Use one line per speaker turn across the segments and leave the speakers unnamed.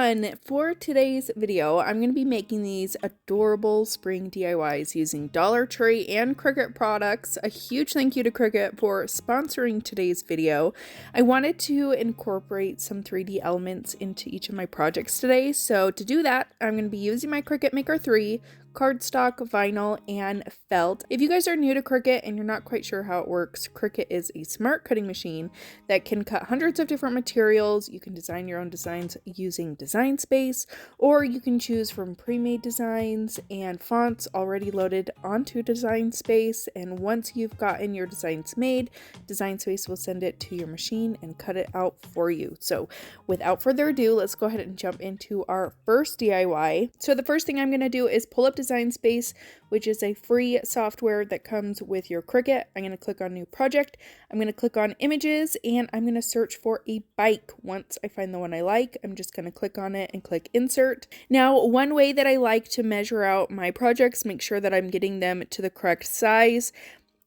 everyone! For today's video, I'm going to be making these adorable spring DIYs using Dollar Tree and Cricut products. A huge thank you to Cricut for sponsoring today's video. I wanted to incorporate some 3D elements into each of my projects today, so to do that, I'm going to be using my Cricut Maker 3, cardstock, vinyl, and felt. If you guys are new to Cricut and you're not quite sure how it works, Cricut is a smart cutting machine that can cut hundreds of different materials. You can design your own designs using Design Space, or you can choose from pre-made designs and fonts already loaded onto Design Space. And once you've gotten your designs made, Design Space will send it to your machine and cut it out for you. So without further ado, let's go ahead and jump into our first DIY. So the first thing I'm going to do is pull up Design Space, which is a free software that comes with your Cricut. I'm going to click on New Project. I'm going to click on Images, and I'm going to search for a bike. Once I find the one I like, I'm just going to click on it and click Insert. Now, one way that I like to measure out my projects, make sure that I'm getting them to the correct size,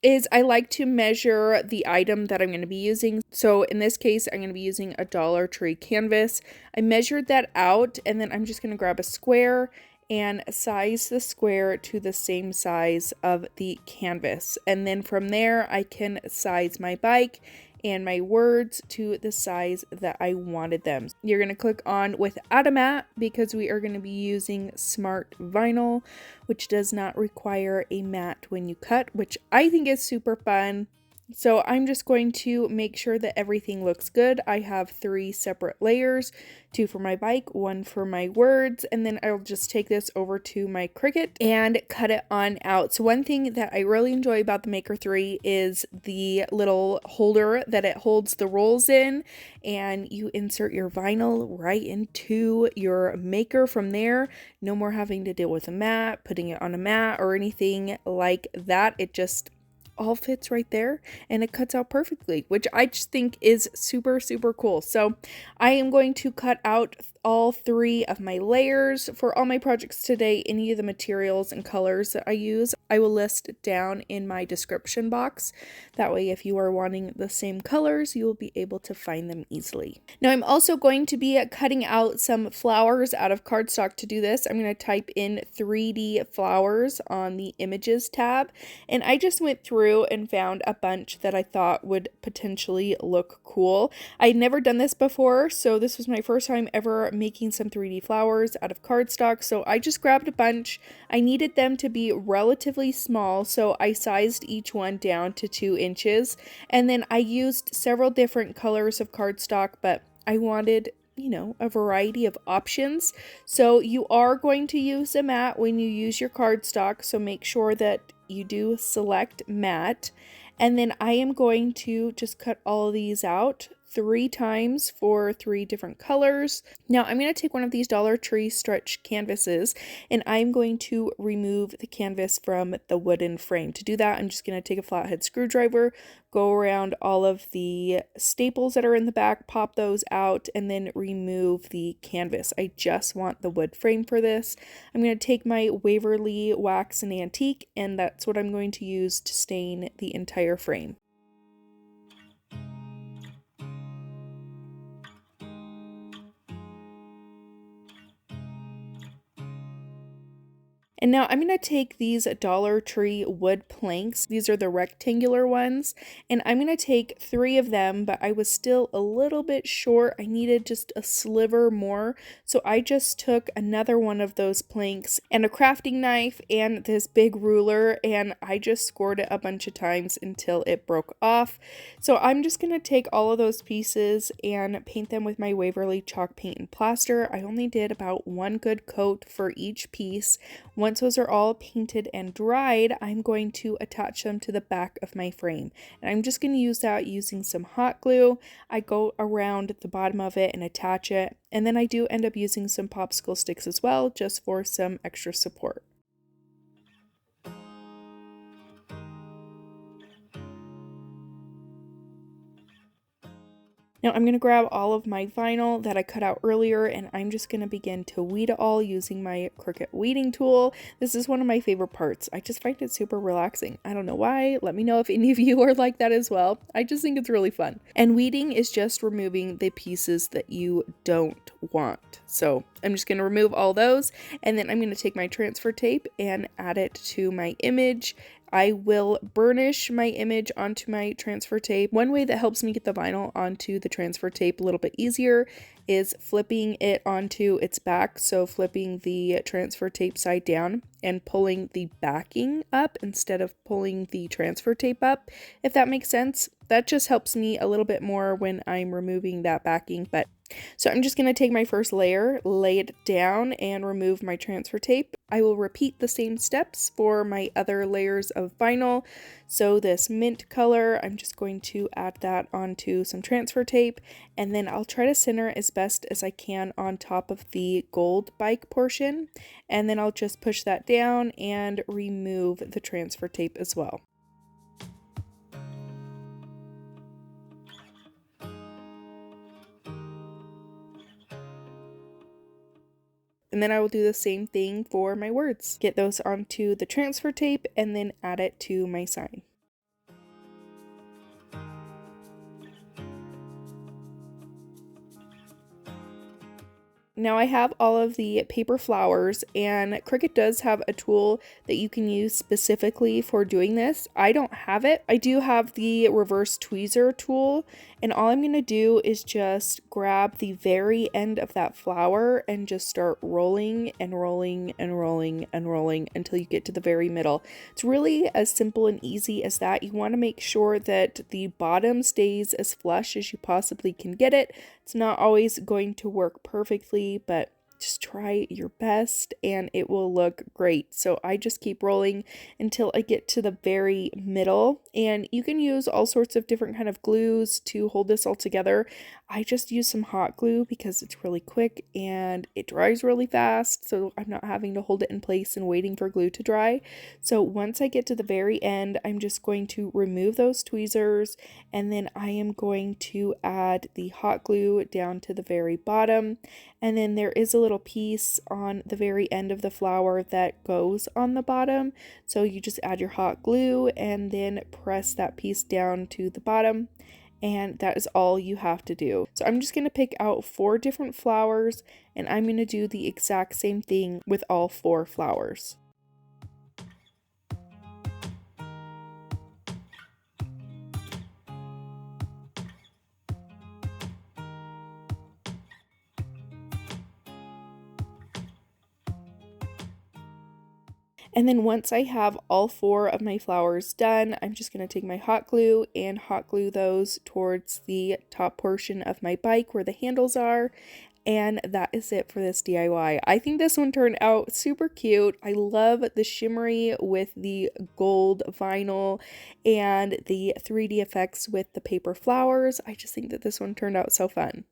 is I like to measure the item that I'm going to be using. So in this case, I'm going to be using a Dollar Tree canvas. I measured that out, and then I'm just going to grab a square and size the square to the same size of the canvas. And then from there, I can size my bike and my words to the size that I wanted them. You're going to click on Without a Mat because we are going to be using Smart Vinyl, which does not require a mat when you cut, which I think is super fun. So I'm just going to make sure that everything looks good. I have 3 separate layers, 2 for my bike, 1 for my words, and then I'll just take this over to my Cricut and cut it on out. So one thing that I really enjoy about the Maker 3 is the little holder that it holds the rolls in, and you insert your vinyl right into your Maker from there. No more having to deal with a mat, putting it on a mat, or anything like that. It just all fits right there and it cuts out perfectly, which I just think is super cool. So I am going to cut out all 3 of my layers for all my projects today. Any of the materials and colors that I use, I will list down in my description box. That way, if you are wanting the same colors, you will be able to find them easily. Now I'm also going to be cutting out some flowers out of cardstock. To do this, I'm going to type in 3D flowers on the Images tab, and I just went through and found a bunch that I thought would potentially look cool. I'd never done this before, so this was my first time ever making some 3D flowers out of cardstock. So I just grabbed a bunch. I needed them to be relatively small, so I sized each one down to 2 inches. And then I used several different colors of cardstock, but I wanted, you know, a variety of options. So you are going to use a mat when you use your cardstock, so make sure that you do select mat. And then I am going to just cut all of these out 3 times for 3 different colors. Now I'm going to take one of these Dollar Tree stretch canvases and I'm going to remove the canvas from the wooden frame. To do that, I'm just going to take a flathead screwdriver, go around all of the staples that are in the back, pop those out, and then remove the canvas. I just want the wood frame for this. I'm going to take my Waverly Wax and Antique, and that's what I'm going to use to stain the entire frame. And now I'm going to take these Dollar Tree wood planks. These are the rectangular ones. And I'm going to take 3 of them, but I was still a little bit short. I needed just a sliver more. So I just took another one of those planks and a crafting knife and this big ruler, and I just scored it a bunch of times until it broke off. So I'm just going to take all of those pieces and paint them with my Waverly chalk paint and plaster. I only did about 1 good coat for each piece. Once those are all painted and dried, I'm going to attach them to the back of my frame. And I'm just going to use that using some hot glue. I go around the bottom of it and attach it. And then I do end up using some popsicle sticks as well, just for some extra support. Now I'm going to grab all of my vinyl that I cut out earlier, and I'm just going to begin to weed it all using my Cricut weeding tool. This is one of my favorite parts. I just find it super relaxing. I don't know why. Let me know if any of you are like that as well. I just think it's really fun. And weeding is just removing the pieces that you don't want. So I'm just going to remove all those, and then I'm going to take my transfer tape and add it to my image. I will burnish my image onto my transfer tape. One way that helps me get the vinyl onto the transfer tape a little bit easier is flipping it onto its back. So flipping the transfer tape side down and pulling the backing up instead of pulling the transfer tape up, if that makes sense. That just helps me a little bit more when I'm removing that backing. So I'm just going to take my first layer, lay it down, and remove my transfer tape. I will repeat the same steps for my other layers of vinyl. So this mint color, I'm just going to add that onto some transfer tape, and then I'll try to center as best as I can on top of the gold bike portion, and then I'll just push that down and remove the transfer tape as well. And then I will do the same thing for my words. Get those onto the transfer tape and then add it to my sign. Now I have all of the paper flowers, and Cricut does have a tool that you can use specifically for doing this. I don't have it. I do have the reverse tweezer tool, and all I'm going to do is just grab the very end of that flower and just start rolling and rolling and rolling and rolling until you get to the very middle. It's really as simple and easy as that. You want to make sure that the bottom stays as flush as you possibly can get it. It's not always going to work perfectly, but just try your best and it will look great. So I just keep rolling until I get to the very middle, and you can use all sorts of different kind of glues to hold this all together. I just use some hot glue because it's really quick and it dries really fast, so I'm not having to hold it in place and waiting for glue to dry. So once I get to the very end, I'm just going to remove those tweezers, and then I am going to add the hot glue down to the very bottom. And then there is a little piece on the very end of the flower that goes on the bottom. So you just add your hot glue and then press that piece down to the bottom. And that is all you have to do. So I'm just going to pick out 4 different flowers, and I'm going to do the exact same thing with all 4 flowers. And then once I have all 4 of my flowers done, I'm just going to take my hot glue and hot glue those towards the top portion of my bike where the handles are. And that is it for this DIY. I think this one turned out super cute. I love the shimmery with the gold vinyl and the 3D effects with the paper flowers. I just think that this one turned out so fun.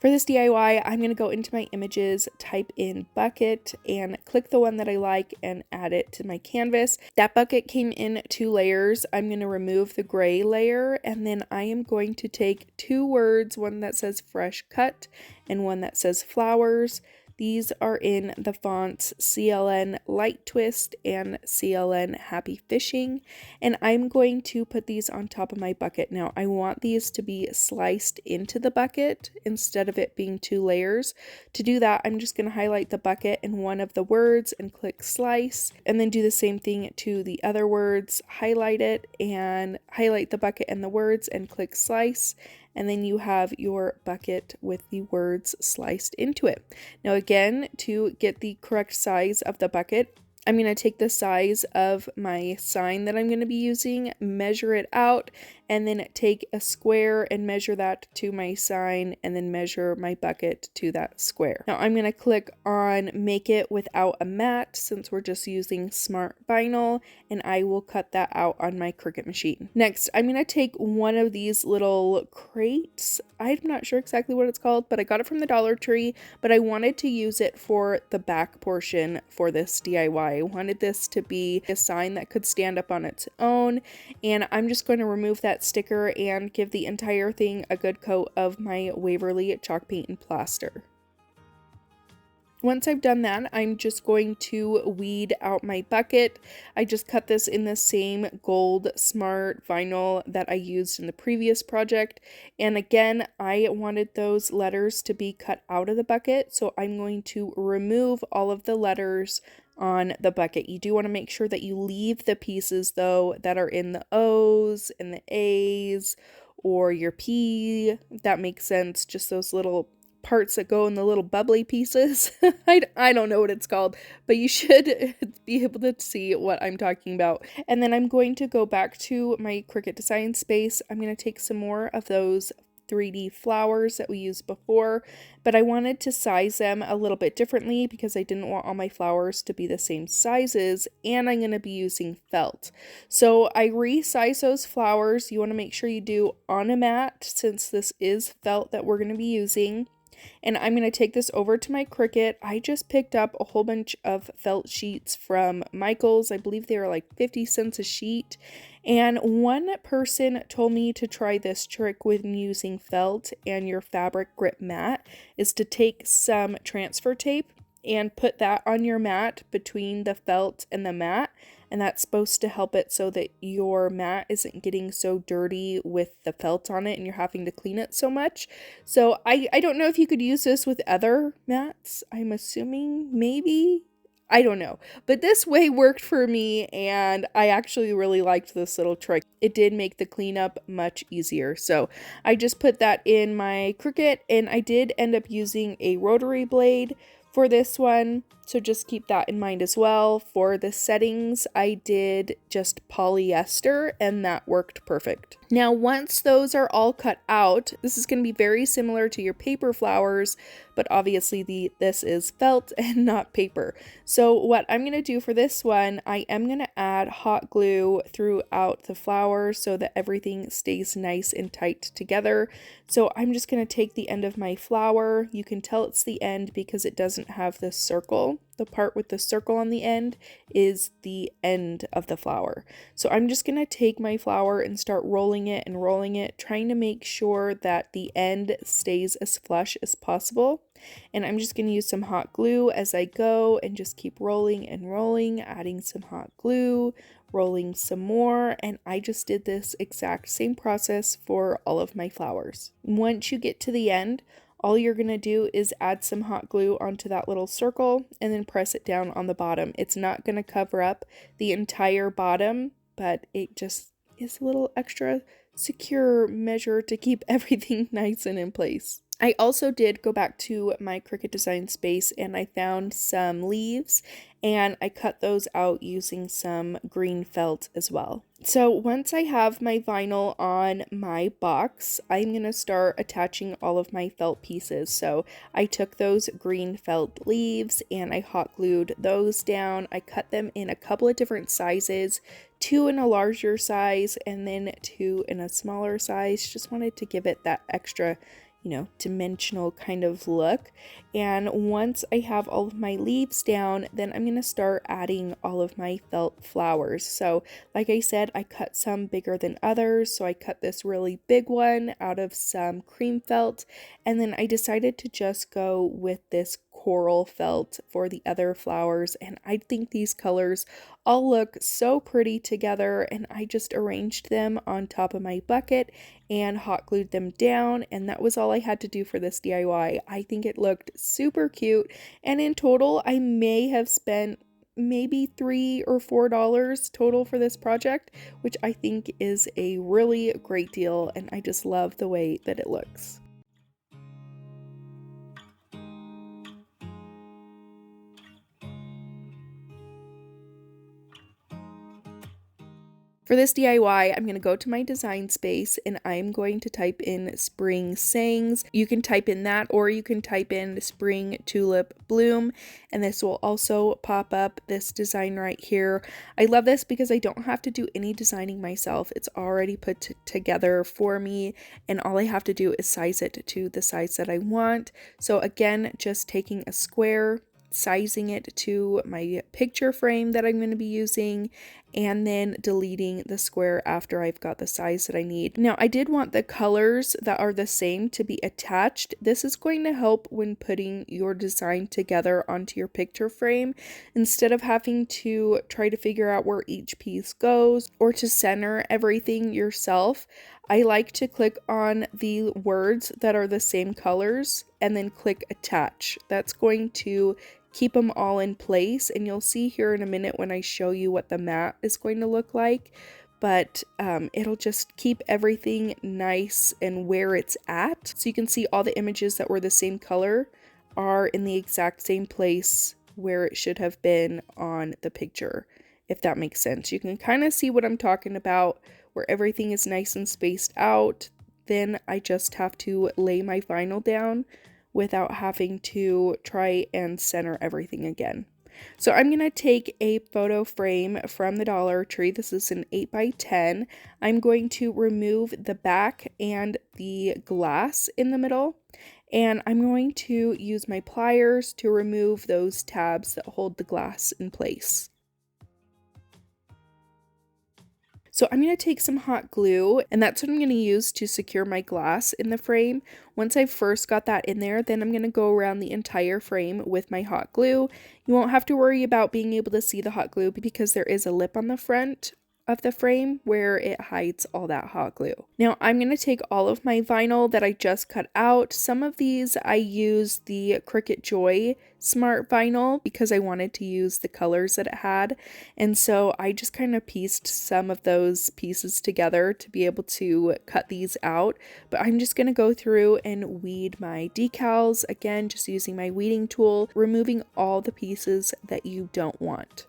For this DIY, I'm going to go into my images, type in bucket, and click the one that I like and add it to my canvas. That bucket came in 2 layers. I'm going to remove the gray layer, and then I am going to take 2 words, one that says fresh cut and one that says flowers. These are in the fonts CLN Light Twist and CLN Happy Fishing, and I'm going to put these on top of my bucket. Now I want these to be sliced into the bucket instead of it being 2 layers. To do that, I'm just going to highlight the bucket and one of the words and click slice, and then do the same thing to the other words, highlight it and highlight the bucket and the words and click slice. And then you have your bucket with the words sliced into it. Now again, to get the correct size of the bucket, I'm going to take the size of my sign that I'm going to be using, measure it out, and then take a square and measure that to my sign, and then measure my bucket to that square. Now I'm going to click on make it without a mat since we're just using Smart Vinyl, and I will cut that out on my Cricut machine. Next, I'm going to take one of these little crates. I'm not sure exactly what it's called, but I got it from the Dollar Tree, but I wanted to use it for the back portion for this DIY. I wanted this to be a sign that could stand up on its own, and I'm just going to remove that sticker and give the entire thing a good coat of my Waverly chalk paint and plaster. Once I've done that, I'm just going to weed out my bucket. I just cut this in the same gold Smart Vinyl that I used in the previous project. And again, I wanted those letters to be cut out of the bucket, so I'm going to remove all of the letters on the bucket. You do want to make sure that you leave the pieces though that are in the O's and the A's or your P, if that makes sense, just those little parts that go in the little bubbly pieces. I don't know what it's called, but you should be able to see what I'm talking about. And then I'm going to go back to my Cricut design space. I'm going to take some more of those 3D flowers that we used before, but I wanted to size them a little bit differently because I didn't want all my flowers to be the same sizes, and I'm going to be using felt. So I resize those flowers. You want to make sure you do on a mat since this is felt that we're going to be using. And I'm going to take this over to my Cricut. I just picked up a whole bunch of felt sheets from Michael's. I believe they were like 50 cents a sheet. And one person told me to try this trick with using felt and your fabric grip mat is to take some transfer tape and put that on your mat between the felt and the mat. And that's supposed to help it so that your mat isn't getting so dirty with the felt on it and you're having to clean it so much. So I don't know if you could use this with other mats. I'm assuming maybe. I don't know. But this way worked for me, and I actually really liked this little trick. It did make the cleanup much easier. So I just put that in my Cricut, and I did end up using a rotary blade for this one, so just keep that in mind as well. For the settings, I did just polyester, and that worked perfect. Now, once those are all cut out, this is going to be very similar to your paper flowers, but obviously this is felt and not paper. So what I'm going to do for this one, I am going to add hot glue throughout the flower so that everything stays nice and tight together. So I'm just going to take the end of my flower. You can tell it's the end because it doesn't have this circle. The part with the circle on the end is the end of the flower. So I'm just going to take my flower and start rolling it and rolling it, trying to make sure that the end stays as flush as possible. And I'm just going to use some hot glue as I go and just keep rolling and rolling, adding some hot glue, rolling some more, and I just did this exact same process for all of my flowers. Once you get to the end, all you're going to do is add some hot glue onto that little circle and then press it down on the bottom. It's not going to cover up the entire bottom, but it just is a little extra secure measure to keep everything nice and in place. I also did go back to my Cricut design space and I found some leaves and I cut those out using some green felt as well. So once I have my vinyl on my box, I'm going to start attaching all of my felt pieces. So I took those green felt leaves and I hot glued those down. I cut them in a couple of different sizes, 2 in a larger size and then 2 in a smaller size. Just wanted to give it that extra dimensional kind of look. And once I have all of my leaves down, then I'm going to start adding all of my felt flowers. So like I said, I cut some bigger than others. So I cut this really big one out of some cream felt. And then I decided to just go with this coral felt for the other flowers, and I think these colors all look so pretty together, and I just arranged them on top of my bucket and hot glued them down, and that was all I had to do for this DIY. I think it looked super cute, and in total I may have spent maybe $3 or $4 total for this project, which I think is a really great deal, and I just love the way that it looks. For this DIY, I'm going to go to my design space and I'm going to type in spring sayings. You can type in that, or you can type in spring tulip bloom, and this will also pop up this design right here. I love this because I don't have to do any designing myself. It's already put together for me, and all I have to do is size it to the size that I want. So again, just taking a square, sizing it to my picture frame that I'm going to be using, and then deleting the square after I've got the size that I need. Now, I did want the colors that are the same to be attached. This is going to help when putting your design together onto your picture frame. Instead of having to try to figure out where each piece goes or to center everything yourself, I like to click on the words that are the same colors and then click attach. That's going to keep them all in place, and you'll see here in a minute when I show you what the mat is going to look like, but it'll just keep everything nice and where it's at. So you can see all the images that were the same color are in the exact same place where it should have been on the picture, if that makes sense. You can kind of see what I'm talking about, where everything is nice and spaced out. Then I just have to lay my vinyl down without having to try and center everything again. So I'm going to take a photo frame from the Dollar Tree. This is an 8x10. I'm going to remove the back and the glass in the middle, and I'm going to use my pliers to remove those tabs that hold the glass in place. So I'm going to take some hot glue, and that's what I'm going to use to secure my glass in the frame. Once I've first got that in there, then I'm going to go around the entire frame with my hot glue. You won't have to worry about being able to see the hot glue because there is a lip on the front of the frame where it hides all that hot glue. Now I'm going to take all of my vinyl that I just cut out. Some of these I used the Cricut Joy Smart Vinyl because I wanted to use the colors that it had, and so I just kind of pieced some of those pieces together to be able to cut these out. But I'm just going to go through and weed my decals, again just using my weeding tool, removing all the pieces that you don't want.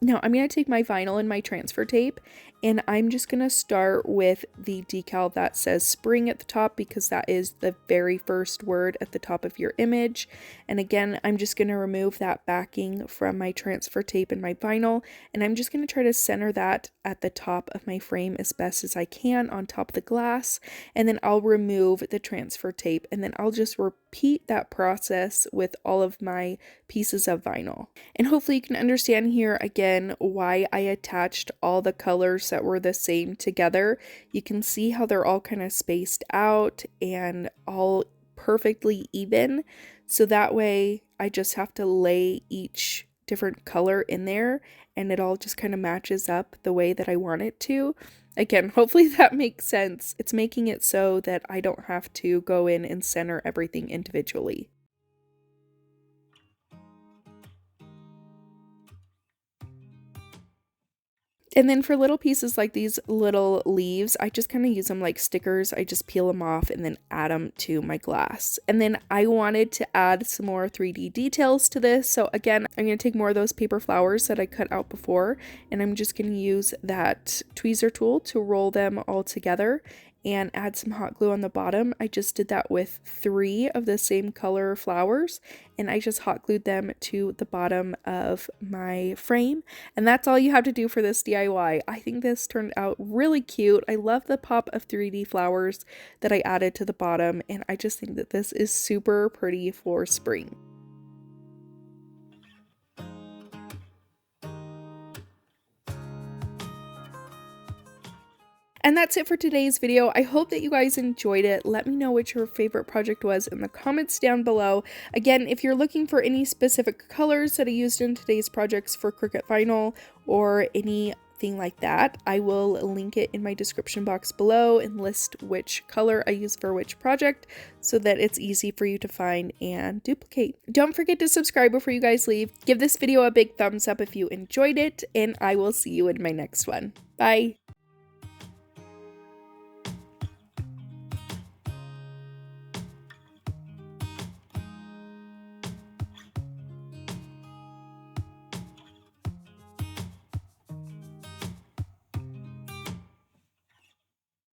Now I'm going to take my vinyl and my transfer tape, and I'm just going to start with the decal that says spring at the top because that is the very first word at the top of your image. And again, I'm just going to remove that backing from my transfer tape and my vinyl, and I'm just going to try to center that at the top of my frame as best as I can on top of the glass, and then I'll remove the transfer tape, and then I'll just repeat that process with all of my pieces of vinyl. And hopefully you can understand here again why I attached all the colors that were the same together. You can see how they're all kind of spaced out and all perfectly even, so that way I just have to lay each different color in there and it all just kind of matches up the way that I want it to. Again, hopefully that makes sense. It's making it so that I don't have to go in and center everything individually. And then for little pieces like these little leaves, I just kind of use them like stickers. I just peel them off and then add them to my glass. And then I wanted to add some more 3D details to this. So again, I'm going to take more of those paper flowers that I cut out before, and I'm just going to use that tweezer tool to roll them all together and add some hot glue on the bottom. I just did that with 3 of the same color flowers, and I just hot glued them to the bottom of my frame. And that's all you have to do for this DIY. I think this turned out really cute. I love the pop of 3D flowers that I added to the bottom, and I just think that this is super pretty for spring. And that's it for today's video. I hope that you guys enjoyed it. Let me know what your favorite project was in the comments down below. Again, if you're looking for any specific colors that I used in today's projects for Cricut Vinyl or anything like that, I will link it in my description box below and list which color I use for which project so that it's easy for you to find and duplicate. Don't forget to subscribe before you guys leave. Give this video a big thumbs up if you enjoyed it, and I will see you in my next one. Bye!